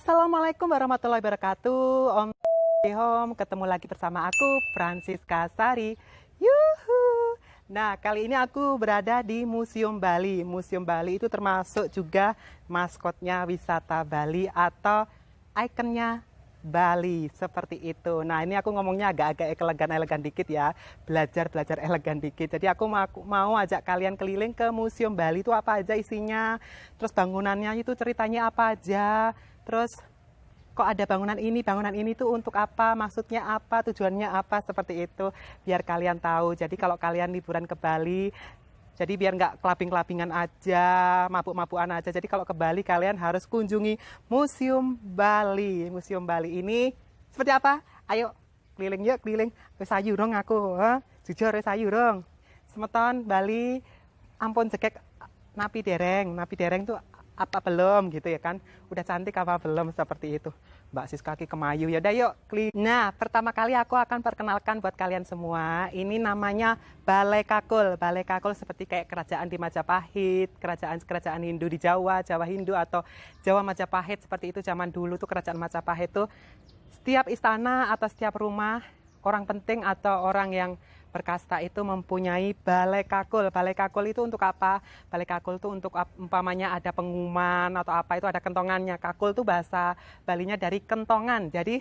Assalamualaikum warahmatullahi wabarakatuh. Om Hom, ketemu lagi bersama aku, Francisca Sari. Yuhu. Nah, kali ini aku berada di Museum Bali. Museum Bali itu termasuk juga maskotnya wisata Bali atau ikonnya Bali, seperti itu. Nah, ini aku ngomongnya agak-agak elegan-elegan dikit ya. Belajar elegan dikit. Jadi aku mau ajak kalian keliling ke Museum Bali itu apa aja isinya. Terus bangunannya itu ceritanya apa aja. Terus kok ada bangunan ini tuh untuk apa, maksudnya apa, tujuannya apa, seperti itu. Biar kalian tahu. Jadi kalau kalian liburan ke Bali, jadi biar nggak kelabing-kelabingan aja, mabuk-mabukan aja. Jadi kalau ke Bali kalian harus kunjungi Museum Bali. Museum Bali ini seperti apa? Ayo keliling yuk, keliling. Wis ayu dong aku, jujur wis ayu dong. Semeton Bali, ampun cekek napi dereng tuh apa belum gitu ya kan? Udah cantik apa belum, seperti itu. Mbak Siska kaki kemayu, ya udah yuk klik. Nah, pertama kali aku akan perkenalkan buat kalian semua. Ini namanya Balai Kakul. Balai Kakul seperti kayak kerajaan di Majapahit, kerajaan Hindu di Jawa, Jawa Hindu atau Jawa Majapahit, seperti itu zaman dulu tuh kerajaan Majapahit tuh. Setiap istana atau setiap rumah orang penting atau orang yang berkasta itu mempunyai balai kakul. Balai kakul itu untuk apa? Balai kakul itu untuk umpamanya ada pengumuman atau apa, itu ada kentongannya. Kakul itu bahasa Balinya dari kentongan. Jadi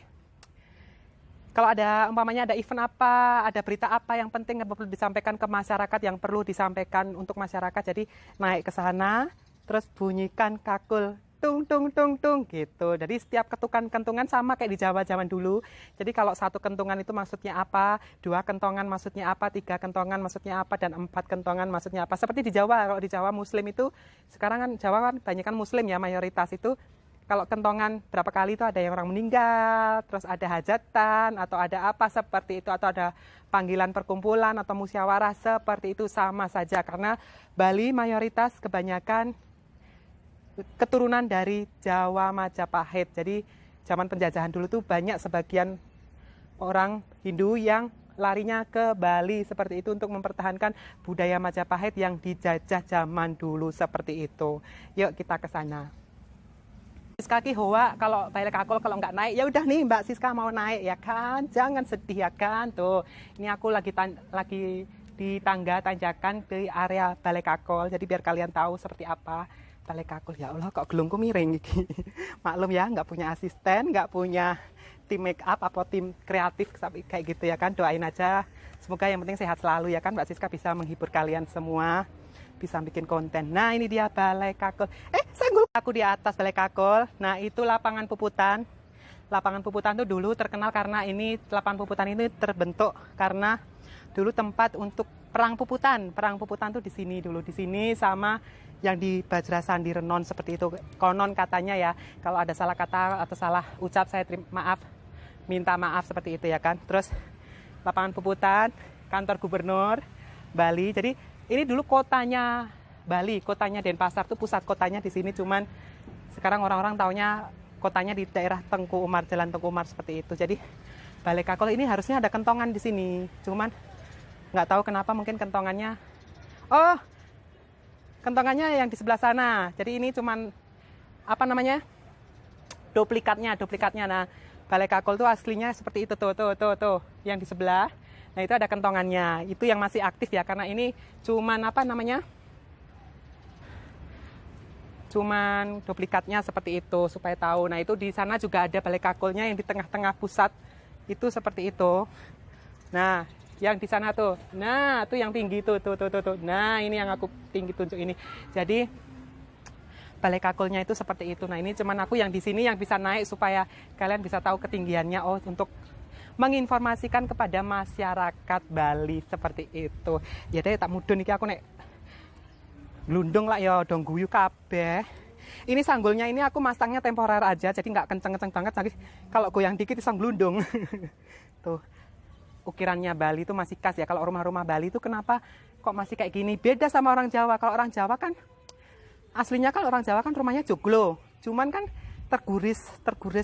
kalau ada umpamanya ada event apa, ada berita apa yang penting yang perlu disampaikan ke masyarakat, yang perlu disampaikan untuk masyarakat. Jadi naik ke sana, terus bunyikan kakul. Tung tung tung tung gitu. Jadi setiap kentungan sama kayak di Jawa zaman dulu. Jadi kalau satu kentungan itu maksudnya apa, dua kentongan maksudnya apa, tiga kentongan maksudnya apa, dan empat kentongan maksudnya apa. Seperti di Jawa, kalau di Jawa Muslim itu sekarang kan Jawa kan banyak kan Muslim ya, mayoritas itu. Kalau kentongan berapa kali itu ada yang orang meninggal, terus ada hajatan atau ada apa seperti itu, atau ada panggilan perkumpulan atau musyawarah seperti itu, sama saja karena Bali mayoritas kebanyakan keturunan dari Jawa Majapahit. Jadi zaman penjajahan dulu tuh banyak sebagian orang Hindu yang larinya ke Bali seperti itu untuk mempertahankan budaya Majapahit yang dijajah zaman dulu, seperti itu. Yuk kita ke sana. Siska ki hoa, kalau Balai Kakul kalau nggak naik, ya udah nih Mbak Siska mau naik ya kan, jangan sedih ya kan. Tuh, ini aku lagi di tangga tanjakan di area Balai Kakul. Jadi biar kalian tahu seperti apa Balai Kakul. Ya Allah, kok gelungku miring iki. Maklum ya, nggak punya asisten, nggak punya tim make up atau tim kreatif kayak gitu ya kan. Doain aja, semoga yang penting sehat selalu ya kan. Mbak Siska bisa menghibur kalian semua, bisa bikin konten. Nah, ini dia Balai Kakul. Sanggul aku di atas Balai Kakul. Nah, itu lapangan puputan. Lapangan puputan itu dulu terkenal karena ini lapangan puputan ini terbentuk karena dulu tempat untuk perang puputan. Perang puputan tuh di sini dulu, di sini sama yang di Bajrasandi Renon, seperti itu. Konon katanya ya, kalau ada salah kata atau salah ucap saya minta maaf seperti itu ya kan. Terus lapangan puputan, kantor gubernur Bali. Jadi ini dulu kotanya Bali, kotanya Denpasar tuh pusat kotanya di sini. Cuman sekarang orang-orang taunya kotanya di daerah Tengku Umar, Jalan Tengku Umar, seperti itu. Jadi Balai Kakul ini harusnya ada kentongan di sini. Cuman nggak tahu kenapa, mungkin kentongannya, kentongannya yang di sebelah sana. Jadi ini cuman apa namanya, duplikatnya. Nah, Balai Kakul tuh aslinya seperti itu tuh yang di sebelah. Nah, itu ada kentongannya. Itu yang masih aktif ya, karena ini cuman apa namanya, cuman duplikatnya seperti itu, supaya tahu. Nah, itu di sana juga ada Balai Kakulnya yang di tengah-tengah pusat itu, seperti itu. Nah, yang di sana tuh, nah tuh yang tinggi tuh. Nah, ini yang aku tinggi tunjuk ini. Jadi Balai Kakulnya itu seperti itu. Nah, ini cuman aku yang di sini yang bisa naik supaya kalian bisa tahu ketinggiannya. Oh, untuk menginformasikan kepada masyarakat Bali, seperti itu. Ya deh, tak mudun iki aku nek glundung lah ya, dong guyu kabeh. Ini sanggulnya ini aku masangnya temporer aja, jadi nggak kenceng-kenceng banget. Nanti kalau goyang dikit iseng glundung. Tuh. Ukirannya Bali itu masih khas ya. Kalau rumah-rumah Bali itu kenapa kok masih kayak gini? Beda sama orang Jawa. Kalau orang Jawa kan aslinya kan orang Jawa kan rumahnya joglo. Cuman kan terguris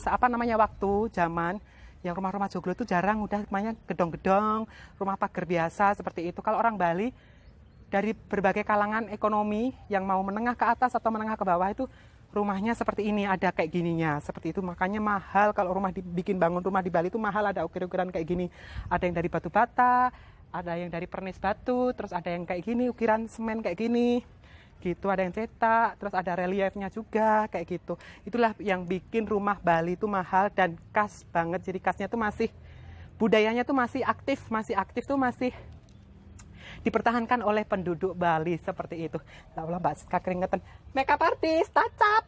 apa namanya waktu zaman yang rumah-rumah joglo itu jarang, udah rumahnya gedong-gedong, rumah pagar biasa seperti itu. Kalau orang Bali dari berbagai kalangan ekonomi yang mau menengah ke atas atau menengah ke bawah itu rumahnya seperti ini, ada kayak gininya, seperti itu. Makanya mahal kalau rumah dibikin bangun rumah di Bali itu mahal, ada ukir-ukiran kayak gini. Ada yang dari batu bata, ada yang dari pernis batu, terus ada yang kayak gini, ukiran semen kayak gini. Gitu, ada yang cetak, terus ada reliefnya juga kayak gitu. Itulah yang bikin rumah Bali itu mahal dan khas banget. Jadi khasnya tuh masih budayanya tuh masih aktif tuh masih dipertahankan oleh penduduk Bali seperti itu. Ya Allah, Mbak Siska keringetan. Makeup artist, tacap.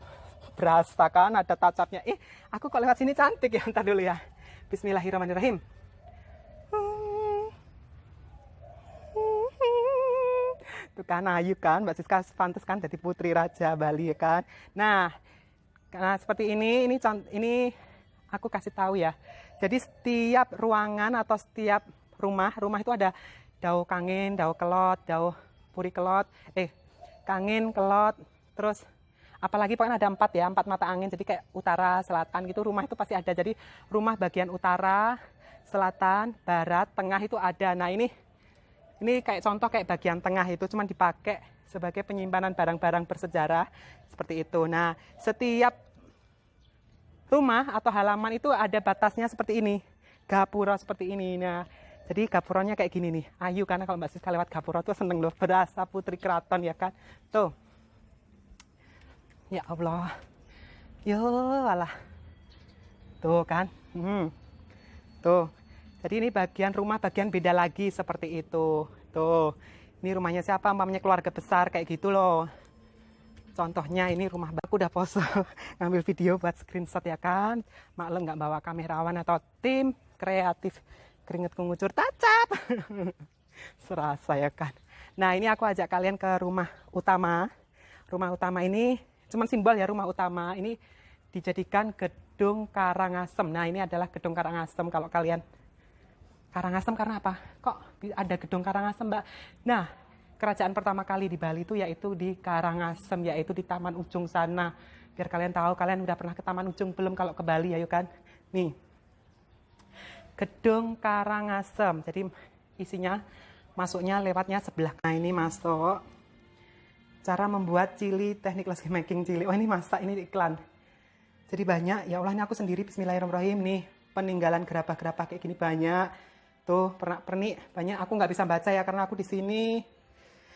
Berasa kan ada tacapnya. Aku kok lewat sini cantik ya. Ntar dulu ya. Bismillahirrahmanirrahim. Tuh kan ayu kan, Mbak Siska pantas kan jadi putri raja Bali ya kan. Nah, karena seperti ini aku kasih tahu ya. Jadi setiap ruangan atau setiap rumah itu ada dau kangin, dau kelot, dau puri kelot, kangin, kelot, terus apalagi pokoknya ada 4 mata angin. Jadi kayak utara, selatan gitu, rumah itu pasti ada. Jadi rumah bagian utara, selatan, barat, tengah itu ada. Nah ini kayak contoh kayak bagian tengah itu cuman dipakai sebagai penyimpanan barang-barang bersejarah seperti itu. Nah setiap rumah atau halaman itu ada batasnya seperti ini, gapura seperti ini. Nah jadi gapuranya kayak gini nih, ayu karena kalau Mbak Siska lewat gapura tuh seneng loh, berasa putri keraton ya kan. Tuh, ya Allah, yo alah, tuh kan, tuh. Jadi ini bagian rumah bagian beda lagi seperti itu. Tuh, ini rumahnya siapa? Mamanya keluarga besar kayak gitu loh. Contohnya ini rumah aku udah pose ngambil video buat screenshot ya kan. Maklum nggak bawa kamerawan atau tim kreatif. Keringetku ngucur tacap. Serasa ya kan. Nah ini aku ajak kalian ke rumah utama. Rumah utama ini cuman simbol ya, rumah utama ini dijadikan gedung Karangasem. Nah ini adalah gedung Karangasem. Kalau kalian Karangasem karena apa? Kok ada gedung Karangasem, Mbak? Nah kerajaan pertama kali di Bali itu yaitu di Karangasem, yaitu di Taman Ujung sana. Biar kalian tahu, kalian udah pernah ke Taman Ujung belum kalau ke Bali ya kan? Nih gedung Karangasem. Jadi isinya masuknya lewatnya sebelah. Nah ini masuk. Cara membuat cili, teknik lagi making cili. Oh ini masak, ini iklan. Jadi banyak. Ya Allah ini aku sendiri. Bismillahirrahmanirrahim. Nih peninggalan gerabah-gerabah kayak gini banyak. Tuh pernik banyak. Aku nggak bisa baca ya karena aku di sini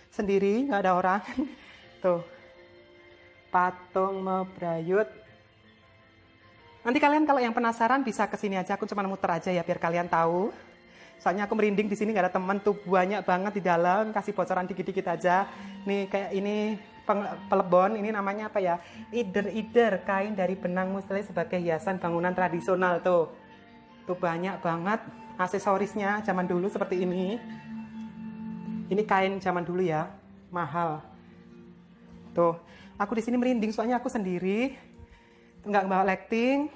sendiri, nggak ada orang. Tuh patung mebrayut. Nanti kalian kalau yang penasaran bisa kesini aja, aku cuma muter aja ya biar kalian tahu. Soalnya aku merinding di sini nggak ada teman tuh, banyak banget di dalam. Kasih bocoran dikit-dikit aja. Nih kayak ini pelebon, ini namanya apa ya? Ider-ider, kain dari benang musli sebagai hiasan bangunan tradisional tuh. Tuh banyak banget aksesorisnya zaman dulu seperti ini. Ini kain zaman dulu ya, mahal. Tuh, aku di sini merinding soalnya aku sendiri. Nggak bawa lighting.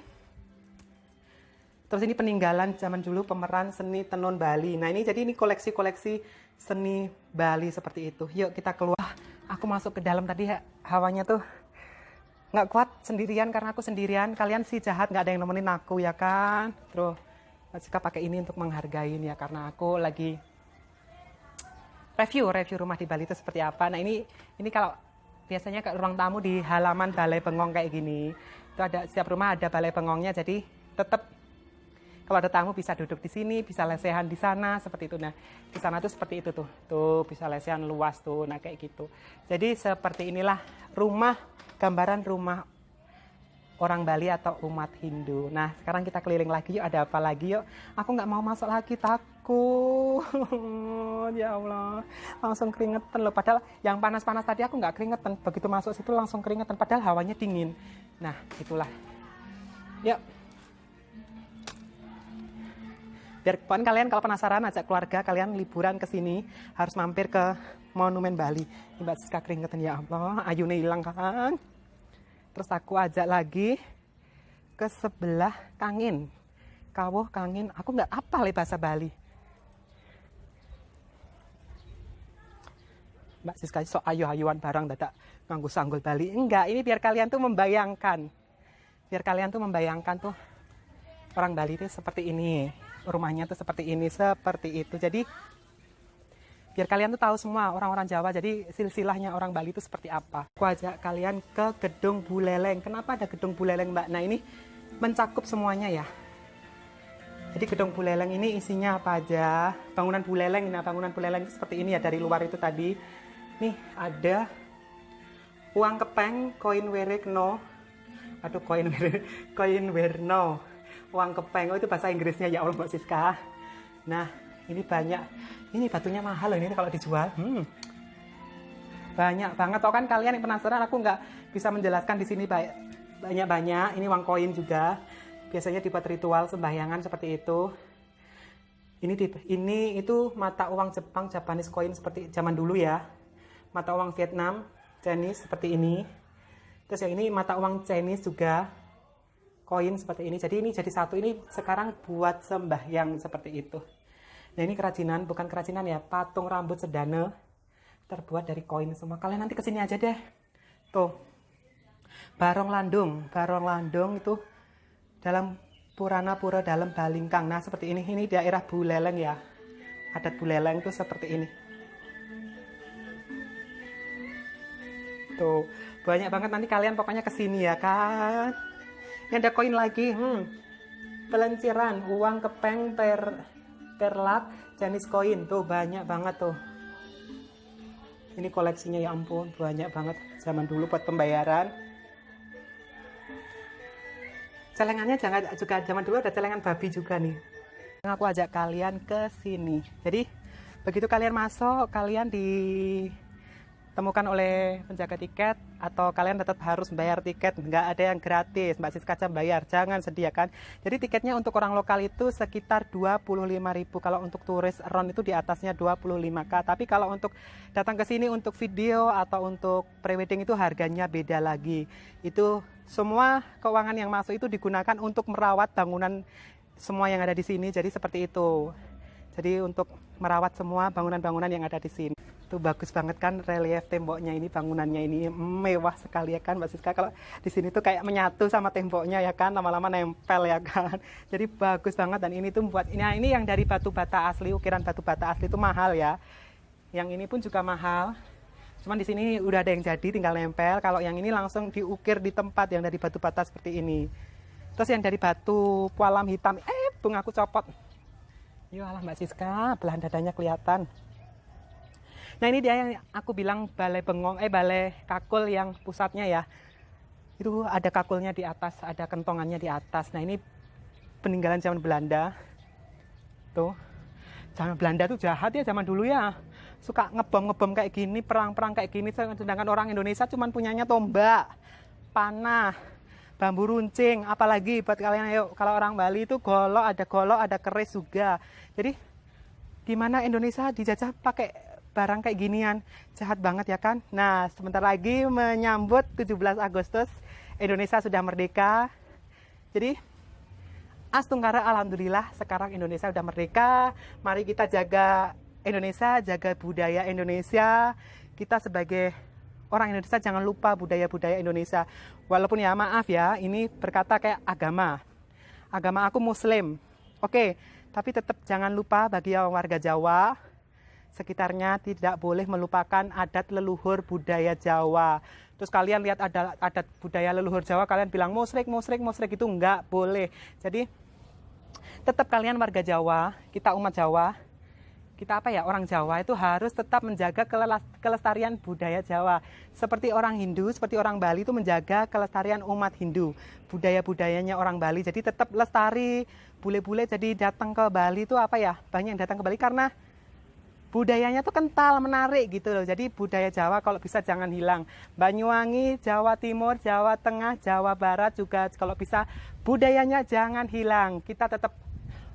Terus ini peninggalan zaman dulu pemeran seni tenun Bali. Nah ini jadi ini koleksi-koleksi seni Bali seperti itu. Yuk kita keluar. Aku masuk ke dalam tadi hawanya tuh nggak kuat sendirian karena aku sendirian. Kalian sih jahat nggak ada yang nemenin aku ya kan. Terus Siska pakai ini untuk menghargai ya karena aku lagi review rumah di Bali itu seperti apa. Nah ini kalau biasanya ke ruang tamu di halaman Balai Bengong kayak gini. Itu ada setiap rumah ada balai bengongnya, jadi tetap kalau ada tamu bisa duduk di sini, bisa lesehan di sana seperti itu. Nah di sana tuh seperti itu tuh bisa lesehan luas tuh, nah kayak gitu. Jadi seperti inilah rumah, gambaran rumah orang Bali atau umat Hindu. Nah sekarang kita keliling lagi yuk, ada apa lagi yuk. Aku nggak mau masuk lagi, takut. Ya Allah, langsung keringetan loh. Padahal yang panas-panas tadi aku nggak keringetan, begitu masuk situ langsung keringetan. Padahal hawanya dingin. Nah itulah. Yuk. Biar kalian kalau penasaran ajak keluarga kalian liburan ke sini harus mampir ke Monumen Bali. Ini Mbak Siska keringetan ya Allah, ayune hilang kan. Terus aku ajak lagi ke sebelah Kangin. Kawuh Kangin, aku nggak hafal bahasa Bali. Mbak Siska sok ayu-ayuan barang dadak nganggo sanggul Bali. Enggak, ini biar kalian tuh membayangkan. Biar kalian tuh membayangkan tuh orang Bali itu seperti ini. Rumahnya tuh seperti ini, seperti itu. Jadi Biar kalian tuh tahu semua orang-orang Jawa, jadi silsilahnya orang Bali itu seperti apa. Aku ajak kalian ke Gedung Buleleng. Kenapa ada Gedung Buleleng, Mbak? Nah, ini mencakup semuanya ya. Jadi Gedung Buleleng ini isinya apa aja? Bangunan Buleleng. Nah, bangunan Buleleng itu seperti ini ya, dari luar itu tadi. Nih, ada uang kepeng, koin werekno. Aduh, koin werno. Uang kepeng, oh itu bahasa Inggrisnya ya Allah Mbak Siska. Nah, ini banyak. Ini batunya mahal loh ini kalau dijual. Banyak banget. Tau kan kalian yang penasaran, aku nggak bisa menjelaskan di sini banyak-banyak. Ini uang koin juga. Biasanya dibuat ritual sembahyangan seperti itu. Ini itu mata uang Jepang, Japanese coin seperti zaman dulu ya. Mata uang Vietnam, Chinese seperti ini. Terus yang ini mata uang Chinese juga. Koin seperti ini. Jadi ini jadi satu. Ini sekarang buat sembahyang seperti itu. Nah ini kerajinan, bukan kerajinan ya, patung rambut sedana terbuat dari koin semua. Kalian nanti kesini aja deh. Tuh, Barong Landung itu dalam Purana dalam Balingkang. Nah seperti ini daerah Buleleng ya. Adat Buleleng itu seperti ini. Tuh, banyak banget nanti kalian pokoknya kesini ya kan. Ini ada koin lagi, pelenciran, uang kepeng perlat, Chinese coin, tuh banyak banget tuh. Ini koleksinya ya ampun, banyak banget zaman dulu buat pembayaran. Celengannya juga zaman dulu ada celengan babi juga nih. Aku ajak kalian ke sini. Jadi begitu kalian masuk, kalian ditemukan oleh penjaga tiket atau kalian tetap harus bayar tiket. Nggak ada yang gratis, Mbak Siska aja bayar, jangan sediakan. Jadi tiketnya untuk orang lokal itu sekitar 25.000. Kalau untuk turis round itu di atasnya 25.000. Tapi kalau untuk datang ke sini untuk video atau untuk prewedding itu harganya beda lagi. Itu semua keuangan yang masuk itu digunakan untuk merawat bangunan semua yang ada di sini. Jadi seperti itu. Jadi untuk merawat semua bangunan-bangunan yang ada di sini. Tuh bagus banget kan relief temboknya ini, bangunannya ini mewah sekali ya kan Mbak Siska. Kalau di sini tuh kayak menyatu sama temboknya ya kan, lama-lama nempel ya kan. Jadi bagus banget dan ini tuh buat ini yang dari batu bata asli, ukiran batu bata asli itu mahal ya. Yang ini pun juga mahal. Cuman di sini udah ada yang jadi tinggal nempel. Kalau yang ini langsung diukir di tempat yang dari batu bata seperti ini. Terus yang dari batu pualam hitam, bung aku copot. Yo alah Mbak Siska, belahan dadanya kelihatan. Nah ini dia yang aku bilang balai bengong, balai kakul yang pusatnya ya. Itu ada kakulnya di atas, ada kentongannya di atas. Nah ini peninggalan zaman Belanda. Tuh, zaman Belanda tuh jahat ya zaman dulu ya. Suka ngebom kayak gini, perang-perang kayak gini. Sedangkan orang Indonesia cuma punyanya tombak, panah, bambu runcing. Apalagi buat kalian, ayo kalau orang Bali itu golok, ada keris juga. Jadi gimana Indonesia dijajah pakai barang kayak ginian, jahat banget ya kan. Nah sebentar lagi menyambut 17 Agustus Indonesia sudah merdeka. Jadi Astunggara alhamdulillah sekarang Indonesia sudah merdeka. Mari kita jaga Indonesia, jaga budaya Indonesia. Kita sebagai orang Indonesia jangan lupa budaya-budaya Indonesia. Walaupun ya maaf ya, ini berkata kayak agama aku Muslim, oke, tapi tetap jangan lupa bagi warga Jawa sekitarnya tidak boleh melupakan adat leluhur budaya Jawa. Terus kalian lihat ada adat budaya leluhur Jawa, kalian bilang musrik itu enggak boleh. Jadi tetap kalian warga Jawa, kita umat Jawa, kita orang Jawa itu harus tetap menjaga kelestarian budaya Jawa. Seperti orang Hindu, seperti orang Bali itu menjaga kelestarian umat Hindu, budaya-budayanya orang Bali. Jadi tetap lestari, bule-bule jadi datang ke Bali itu banyak yang datang ke Bali karena budayanya tuh kental, menarik gitu loh. Jadi budaya Jawa kalau bisa jangan hilang. Banyuwangi, Jawa Timur, Jawa Tengah, Jawa Barat juga kalau bisa budayanya jangan hilang. Kita tetap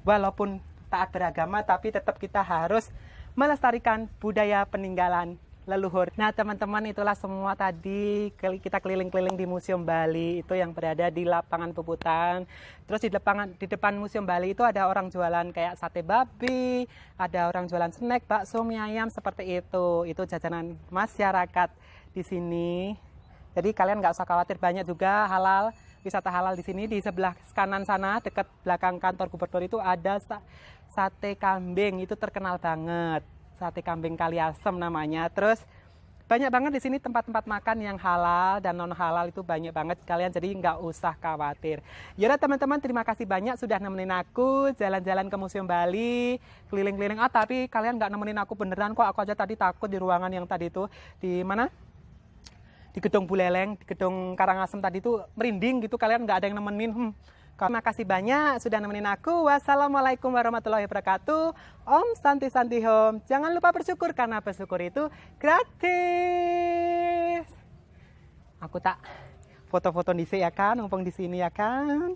walaupun taat beragama tapi tetap kita harus melestarikan budaya peninggalan leluhur. Nah teman-teman, itulah semua tadi kita keliling-keliling di Museum Bali itu yang berada di lapangan Puputan. Terus di depan Museum Bali itu ada orang jualan kayak sate babi, ada orang jualan snack, bakso, mie ayam seperti itu. Itu jajanan masyarakat di sini. Jadi kalian nggak usah khawatir, banyak juga halal, wisata halal di sini. Di sebelah kanan sana dekat belakang kantor gubernur itu ada sate kambing, itu terkenal banget. sate kambing kali asem namanya. Terus banyak banget di sini tempat-tempat makan yang halal dan non halal itu banyak banget kalian, jadi nggak usah khawatir. Yaudah teman-teman, terima kasih banyak sudah nemenin aku jalan-jalan ke Museum Bali, keliling-keliling. Tapi kalian nggak nemenin aku beneran kok, aku aja tadi takut di ruangan yang tadi itu di mana? Di Gedung Buleleng, di Gedung Karangasem tadi itu merinding gitu, kalian nggak ada yang nemenin. Terima kasih banyak sudah nemenin aku. Wassalamualaikum warahmatullahi wabarakatuh. Om Santi Santi Home. Jangan lupa bersyukur karena bersyukur itu gratis. Aku tak foto-foto di sini ya kan, mumpung di sini ya kan.